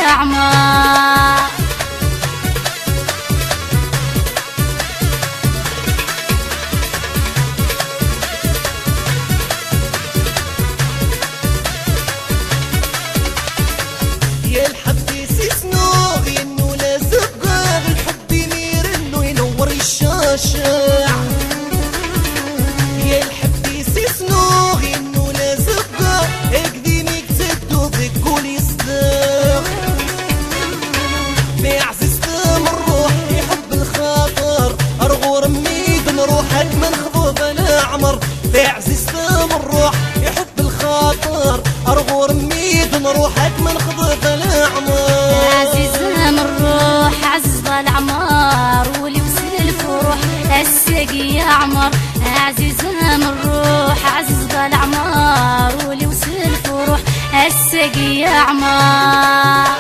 يا عمار. يا الحب يسسنو انه لا زقاق الحب يمير انه ينور الشاشع. يا الحب يسسنو انه لا زقاق اقديمك تدو ذك يصدق. ما يعزز من الروح يحب الخاطر ارغور ميد نروحك من خضوب انا عمر. ما يعزز من الروح يحب الخاطر ارغور ميد نروحك من خضوب انا عمر. عزيز من الروح عزز العمار ولي وصل الفروح السقي يا عمر. عزيز من الروح عزز العمار ولي وصل الفروح السقي يا عمار.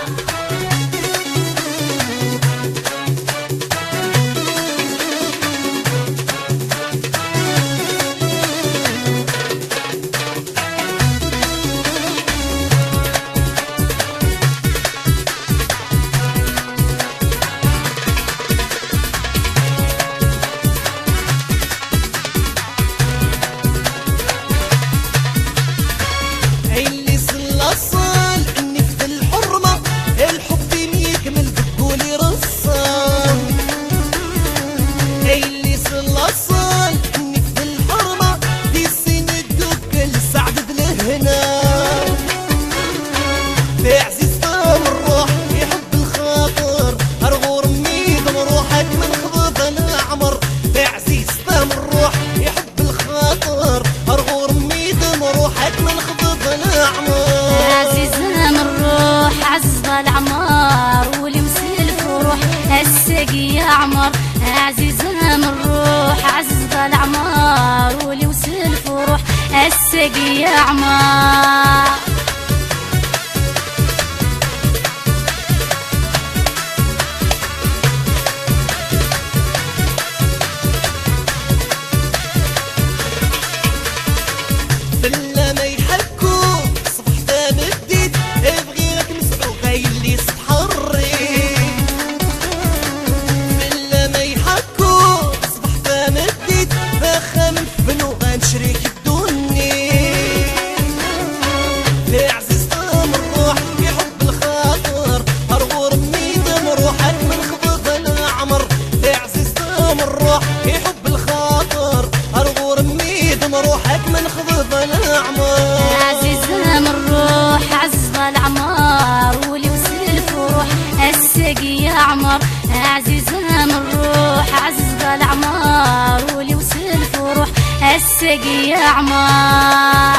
العمار ولي وصل الفروح السقي يا عمر. عزيز من الروح عزز العمار ولي وصل الفروح السقي يا عمار. بلا ما يحكوا صبح مديد بغيرك مسعوق اللي تحري. بلا ما يحكوا صبح مديد باخا من فنو غنشريك الدني. لا عزيز من الروح يحب الخاطر ارغور ميد نروحك من خضب العمر. لا عزيز من الروح يحب الخاطر ارغور ميد نروحك من خضب العمر. عزيز من الروح عزز العمار ولي وصل الفروح السقي يا عمر. عزيز من الروح عزز العمار ولي وصل الفروح السقي يا عمار.